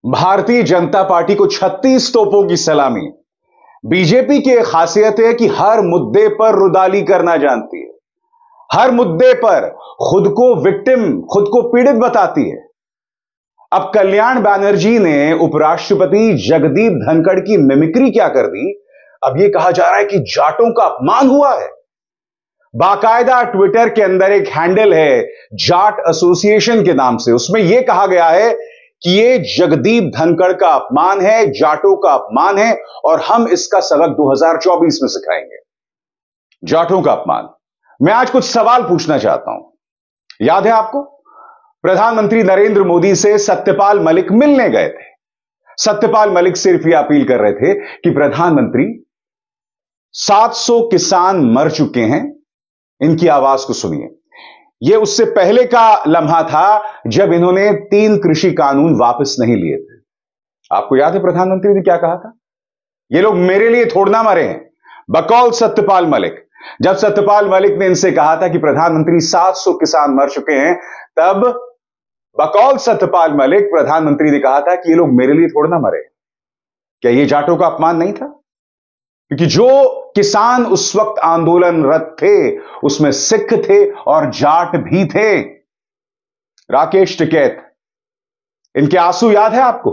Bharatiya Janata party को 36 तोपों की सलामी। बीजेपी की एक खासियत है कि हर मुद्दे पर रुदाली करना जानती है। हर मुद्दे पर खुद को विक्टिम, खुद को पीड़ित बताती है। अब कल्याण बनर्जी ने उपराष्ट्रपति जगदीप धनखड़ की मिमिक्री क्या कर दी। अब यह कहा जा रहा है कि जाटों का अपमान हुआ है। बाकायदा ट्विटर के अंदर एक हैंडल है जाट एसोसिएशन के नाम से, उसमें यह कहा गया है कि ये जगदीप धनखड़ का अपमान है, जाटों का अपमान है और हम इसका सबक 2024 में सिखाएंगे। जाटों का अपमान। मैं आज कुछ सवाल पूछना चाहता हूं। याद है आपको, प्रधानमंत्री नरेंद्र मोदी से सत्यपाल मलिक मिलने गए थे। सत्यपाल मलिक सिर्फ यह अपील कर रहे थे कि प्रधानमंत्री 700 किसान मर चुके हैं, इनकी आवाज को सुनिए। यह उससे पहले का लम्हा था जब इन्होंने 3 कृषि कानून वापस नहीं लिए थे। आपको याद है प्रधानमंत्री ने क्या कहा था? ये लोग मेरे लिए थोड़ा ना मरे हैं, बकौल सत्यपाल मलिक। जब सत्यपाल मलिक ने इनसे कहा था कि प्रधानमंत्री 700 किसान मर चुके हैं, तब बकौल सत्यपाल मलिक प्रधानमंत्री ने कहा था कि ये लोग मेरे लिए थोड़ा ना मरे। क्या यह जाटों का अपमान नहीं था? क्योंकि जो किसान उस वक्त आंदोलनरत थे उसमें सिख थे और जाट भी थे। राकेश टिकैत, इनके आंसू याद है आपको?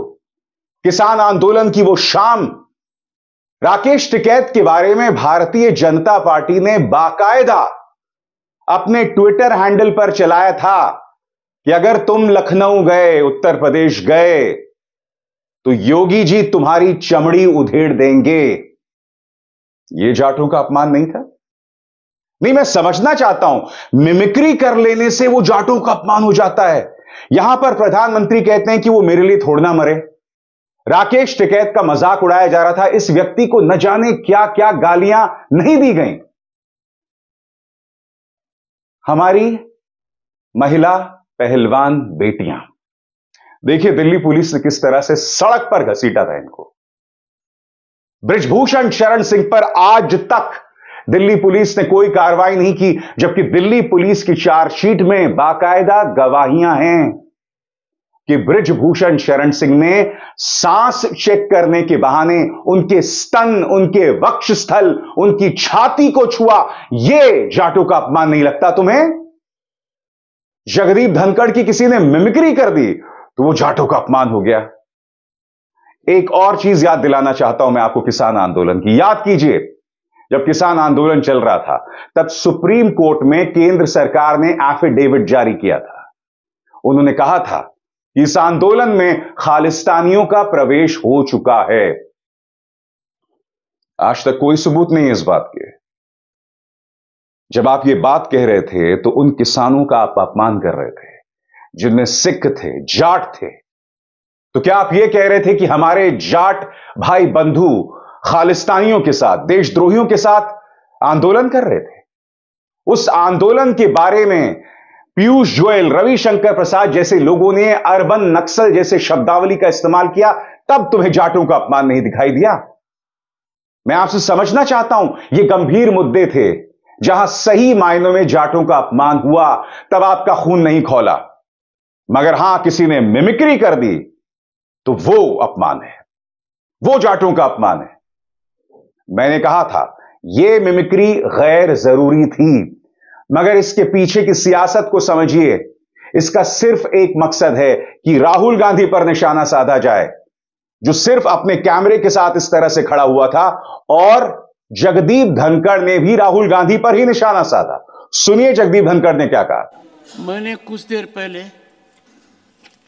किसान आंदोलन की वो शाम। राकेश टिकैत के बारे में भारतीय जनता पार्टी ने बाकायदा अपने ट्विटर हैंडल पर चलाया था कि अगर तुम लखनऊ गए, उत्तर प्रदेश गए, तो योगी जी तुम्हारी चमड़ी उधेड़ देंगे। यह जाटों का अपमान नहीं था? नहीं, मैं समझना चाहता हूं, मिमिक्री कर लेने से वो जाटों का अपमान हो जाता है। यहां पर प्रधानमंत्री कहते हैं कि वो मेरे लिए थोड़ा ना मरे। राकेश टिकैत का मजाक उड़ाया जा रहा था। इस व्यक्ति को न जाने क्या क्या गालियां नहीं दी गई। हमारी महिला पहलवान बेटियां, देखिए दिल्ली पुलिस ने किस तरह से सड़क पर घसीटा था इनको। बृजभूषण शरण सिंह पर आज तक दिल्ली पुलिस ने कोई कार्रवाई नहीं की, जबकि दिल्ली पुलिस की चार्जशीट में बाकायदा गवाहियां हैं कि बृजभूषण शरण सिंह ने सांस चेक करने के बहाने उनके स्तन, उनके वक्षस्थल, उनकी छाती को छुआ। यह जाटों का अपमान नहीं लगता तुम्हें? जगदीप धनखड़ की किसी ने मिमिक्री कर दी तो वो जाटों का अपमान हो गया। एक और चीज याद दिलाना चाहता हूं मैं आपको किसान आंदोलन की। याद कीजिए, जब किसान आंदोलन चल रहा था तब सुप्रीम कोर्ट में केंद्र सरकार ने एफिडेविट जारी किया था। उन्होंने कहा था कि इस आंदोलन में खालिस्तानियों का प्रवेश हो चुका है। आज तक कोई सबूत नहीं है इस बात के। जब आप ये बात कह रहे थे तो उन किसानों का आप अपमान कर रहे थे जिनमें सिख थे, जाट थे। तो क्या आप यह कह रहे थे कि हमारे जाट भाई बंधु खालिस्तानियों के साथ, देशद्रोहियों के साथ आंदोलन कर रहे थे? उस आंदोलन के बारे में पीयूष गोयल, रविशंकर प्रसाद जैसे लोगों ने अर्बन नक्सल जैसे शब्दावली का इस्तेमाल किया, तब तुम्हें जाटों का अपमान नहीं दिखाई दिया? मैं आपसे समझना चाहता हूं, ये गंभीर मुद्दे थे। जहां सही मायनों में जाटों का अपमान हुआ तब आपका खून नहीं खौला, मगर हां, किसी ने मिमिक्री कर दी तो वो अपमान है, वो जाटों का अपमान है। मैंने कहा था यह मिमिक्री गैर जरूरी थी, मगर इसके पीछे की सियासत को समझिए। इसका सिर्फ एक मकसद है कि राहुल गांधी पर निशाना साधा जाए, जो सिर्फ अपने कैमरे के साथ इस तरह से खड़ा हुआ था, और जगदीप धनखड़ ने भी राहुल गांधी पर ही निशाना साधा। सुनिए जगदीप धनखड़ ने क्या कहा। मैंने कुछ देर पहले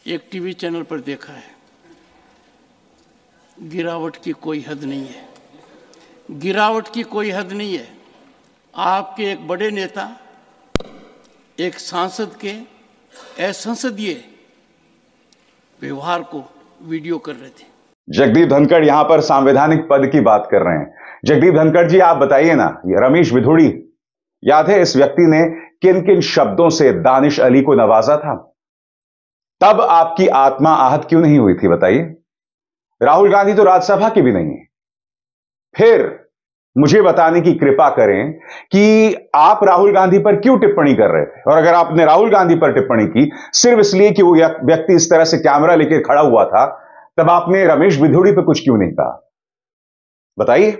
एक टीवी चैनल पर देखा है, गिरावट की कोई हद नहीं है, गिरावट की कोई हद नहीं है। आपके एक बड़े नेता एक सांसद के असंसदीय व्यवहार को वीडियो कर रहे थे। जगदीप धनखड़ यहां पर संवैधानिक पद की बात कर रहे हैं। जगदीप धनखड़ जी, आप बताइए ना, ये रमेश बिधूड़ी, याद है इस व्यक्ति ने किन किन शब्दों से दानिश अली को नवाजा था? तब आपकी आत्मा आहत क्यों नहीं हुई थी बताइए? राहुल गांधी तो राज्यसभा के भी नहीं है। फिर मुझे बताने की कृपा करें कि आप राहुल गांधी पर क्यों टिप्पणी कर रहे थे, और अगर आपने राहुल गांधी पर टिप्पणी की सिर्फ इसलिए कि वो व्यक्ति इस तरह से कैमरा लेकर खड़ा हुआ था, तब आपने रमेश बिधूड़ी पे कुछ क्यों नहीं कहा? बताइए,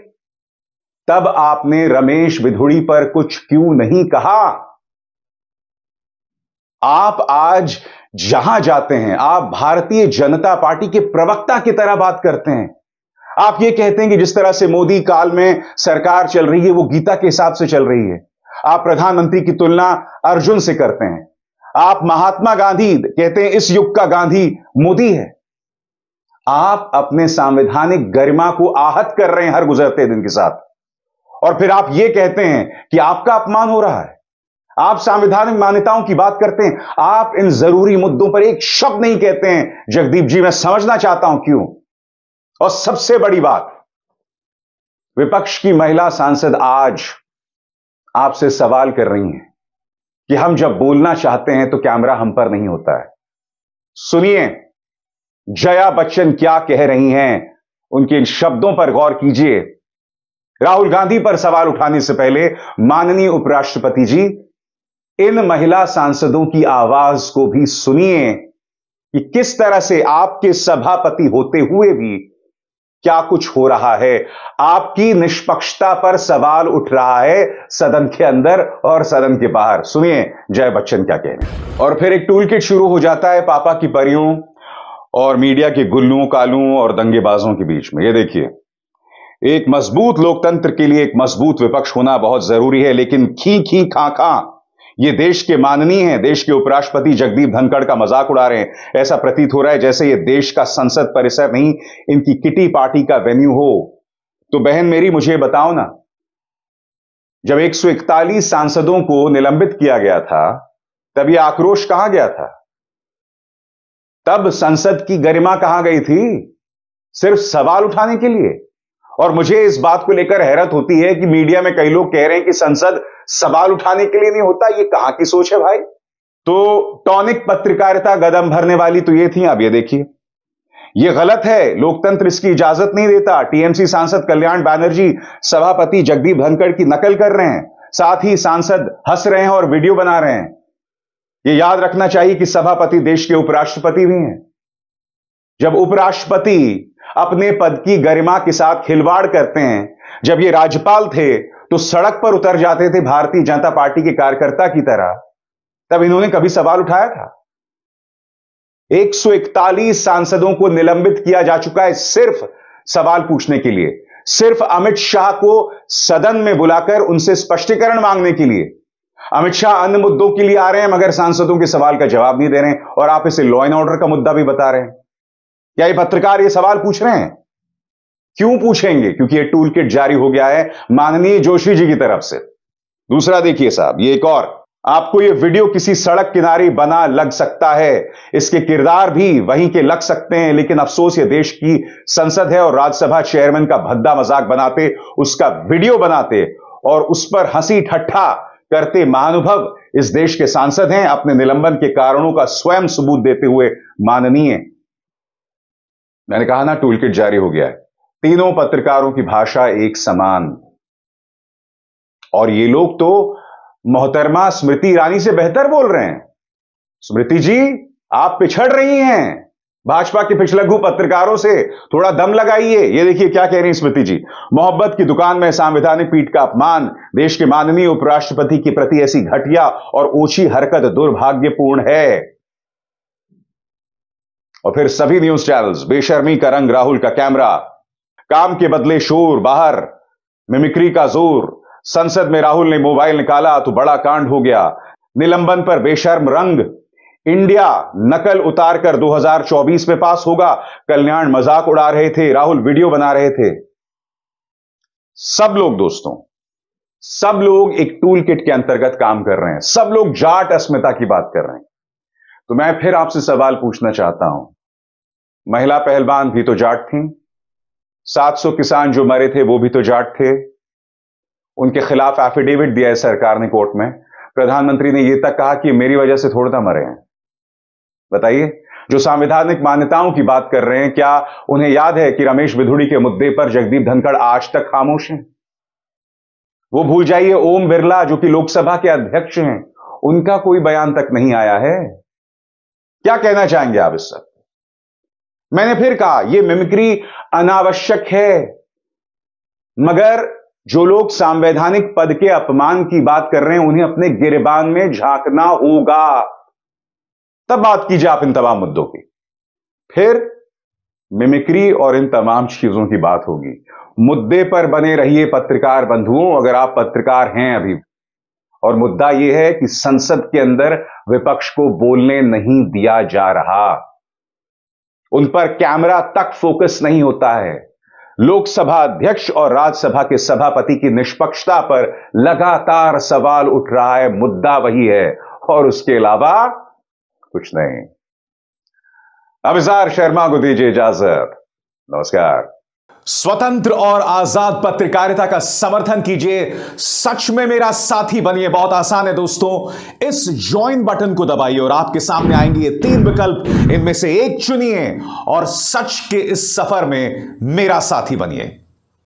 तब आपने रमेश बिधूड़ी पर कुछ क्यों नहीं कहा? आप आज जहां जाते हैं, आप भारतीय जनता पार्टी के प्रवक्ता की तरह बात करते हैं। आप ये कहते हैं कि जिस तरह से मोदी काल में सरकार चल रही है वो गीता के हिसाब से चल रही है। आप प्रधानमंत्री की तुलना अर्जुन से करते हैं। आप महात्मा गांधी कहते हैं इस युग का गांधी मोदी है। आप अपने संवैधानिक गरिमा को आहत कर रहे हैं हर गुजरते दिन के साथ, और फिर आप ये कहते हैं कि आपका अपमान हो रहा है। आप संवैधानिक मान्यताओं की बात करते हैं, आप इन जरूरी मुद्दों पर एक शब्द नहीं कहते हैं। जगदीप जी, मैं समझना चाहता हूं क्यों। और सबसे बड़ी बात, विपक्ष की महिला सांसद आज आपसे सवाल कर रही हैं कि हम जब बोलना चाहते हैं तो कैमरा हम पर नहीं होता है। सुनिए जया बच्चन क्या कह रही हैं, उनके इन शब्दों पर गौर कीजिए। राहुल गांधी पर सवाल उठाने से पहले माननीय उपराष्ट्रपति जी, इन महिला सांसदों की आवाज को भी सुनिए कि किस तरह से आपके सभापति होते हुए भी क्या कुछ हो रहा है। आपकी निष्पक्षता पर सवाल उठ रहा है सदन के अंदर और सदन के बाहर। सुनिए जय बच्चन क्या कह रहे हैं। और फिर एक टूल किट शुरू हो जाता है पापा की परियों और मीडिया के गुल्लुओं कालुओं और दंगेबाजों के बीच में। ये देखिए, एक मजबूत लोकतंत्र के लिए एक मजबूत विपक्ष होना बहुत जरूरी है, लेकिन खी खी खां खां ये देश के माननीय हैं, देश के उपराष्ट्रपति जगदीप धनखड़ का मजाक उड़ा रहे हैं। ऐसा प्रतीत हो रहा है जैसे ये देश का संसद परिसर नहीं, इनकी किटी पार्टी का वेन्यू हो। तो बहन मेरी, मुझे बताओ ना, जब 141 सांसदों को निलंबित किया गया था तब ये आक्रोश कहां गया था? तब संसद की गरिमा कहां गई थी? सिर्फ सवाल उठाने के लिए। और मुझे इस बात को लेकर हैरत होती है कि मीडिया में कई लोग कह रहे हैं कि संसद सवाल उठाने के लिए नहीं होता। ये कहां की सोच है भाई? तो टॉनिक पत्रकारिता कदम भरने वाली तो ये थी। अब ये देखिए, ये गलत है, लोकतंत्र इसकी इजाजत नहीं देता। टीएमसी सांसद कल्याण बैनर्जी सभापति जगदीप धनखड़ की नकल कर रहे हैं, साथ ही सांसद हंस रहे हैं और वीडियो बना रहे हैं। ये याद रखना चाहिए कि सभापति देश के उपराष्ट्रपति भी हैं। जब उपराष्ट्रपति अपने पद की गरिमा के साथ खिलवाड़ करते हैं, जब ये राज्यपाल थे तो सड़क पर उतर जाते थे भारतीय जनता पार्टी के कार्यकर्ता की तरह, तब इन्होंने कभी सवाल उठाया था? 141 सांसदों को निलंबित किया जा चुका है सिर्फ सवाल पूछने के लिए, सिर्फ अमित शाह को सदन में बुलाकर उनसे स्पष्टीकरण मांगने के लिए। अमित शाह अन्य मुद्दों के लिए आ रहे हैं मगर सांसदों के सवाल का जवाब नहीं दे रहे हैं, और आप इसे लॉ एंड ऑर्डर का मुद्दा भी बता रहे हैं। क्या ये पत्रकार ये सवाल पूछ रहे हैं? क्यों पूछेंगे? क्योंकि ये टूल किट जारी हो गया है माननीय जोशी जी की तरफ से। दूसरा देखिए साहब, ये एक और, आपको ये वीडियो किसी सड़क किनारे बना लग सकता है, इसके किरदार भी वहीं के लग सकते हैं, लेकिन अफसोस ये देश की संसद है और राज्यसभा चेयरमैन का भद्दा मजाक बनाते, उसका वीडियो बनाते और उस पर हंसी ठट्ठा करते महानुभव इस देश के सांसद हैं, अपने निलंबन के कारणों का स्वयं सबूत देते हुए माननीय। मैंने कहा ना, टूल किट जारी हो गया है। तीनों पत्रकारों की भाषा एक समान, और ये लोग तो मोहतरमा स्मृति ईरानी से बेहतर बोल रहे हैं। स्मृति जी, आप पिछड़ रही हैं भाजपा के पिछलग्गू पत्रकारों से, थोड़ा दम लगाइए। ये देखिए क्या कह रही हैं स्मृति जी, मोहब्बत की दुकान में संवैधानिक पीठ का अपमान, देश के माननीय उपराष्ट्रपति के प्रति ऐसी घटिया और ओछी हरकत दुर्भाग्यपूर्ण है। और फिर सभी न्यूज चैनल्स, बेशर्मी का रंग राहुल का कैमरा, काम के बदले शोर, बाहर मिमिक्री का जोर, संसद में राहुल ने मोबाइल निकाला तो बड़ा कांड हो गया, निलंबन पर बेशर्म रंग, इंडिया नकल उतारकर 2024 में पास होगा, कल्याण मजाक उड़ा रहे थे, राहुल वीडियो बना रहे थे। सब लोग दोस्तों, सब लोग एक टूल किट के अंतर्गत काम कर रहे हैं, सब लोग जाट अस्मिता की बात कर रहे हैं। तो मैं फिर आपसे सवाल पूछना चाहता हूं, महिला पहलवान भी तो जाट थी, 700 किसान जो मरे थे वो भी तो जाट थे, उनके खिलाफ एफिडेविट दिया है सरकार ने कोर्ट में। प्रधानमंत्री ने यह तक कहा कि मेरी वजह से थोड़ा ना मरे हैं। बताइए, जो संवैधानिक मान्यताओं की बात कर रहे हैं, क्या उन्हें याद है कि रमेश बिधूड़ी के मुद्दे पर जगदीप धनखड़ आज तक खामोश हैं? वो भूल जाइए, ओम बिरला जो कि लोकसभा के अध्यक्ष हैं, उनका कोई बयान तक नहीं आया है। क्या कहना चाहेंगे आप इस सब? मैंने फिर कहा यह मिमिक्री अनावश्यक है, मगर जो लोग संवैधानिक पद के अपमान की बात कर रहे हैं उन्हें अपने गिरेबान में झांकना होगा, तब बात कीजिए आप इन तमाम मुद्दों की। फिर मिमिक्री और इन तमाम चीजों की बात होगी। मुद्दे पर बने रहिए पत्रकार बंधुओं, अगर आप पत्रकार हैं अभी। और मुद्दा यह है कि संसद के अंदर विपक्ष को बोलने नहीं दिया जा रहा, उन पर कैमरा तक फोकस नहीं होता है। लोकसभा अध्यक्ष और राज्यसभा के सभापति की निष्पक्षता पर लगातार सवाल उठ रहा है। मुद्दा वही है और उसके अलावा कुछ नहीं। अभिसार शर्मा को दीजिए इजाजत। नमस्कार। स्वतंत्र और आजाद पत्रकारिता का समर्थन कीजिए, सच में मेरा साथी बनिए। बहुत आसान है दोस्तों, इस ज्वाइन बटन को दबाइए और आपके सामने आएंगे ये 3 विकल्प, इनमें से एक चुनिए और सच के इस सफर में मेरा साथी बनिए।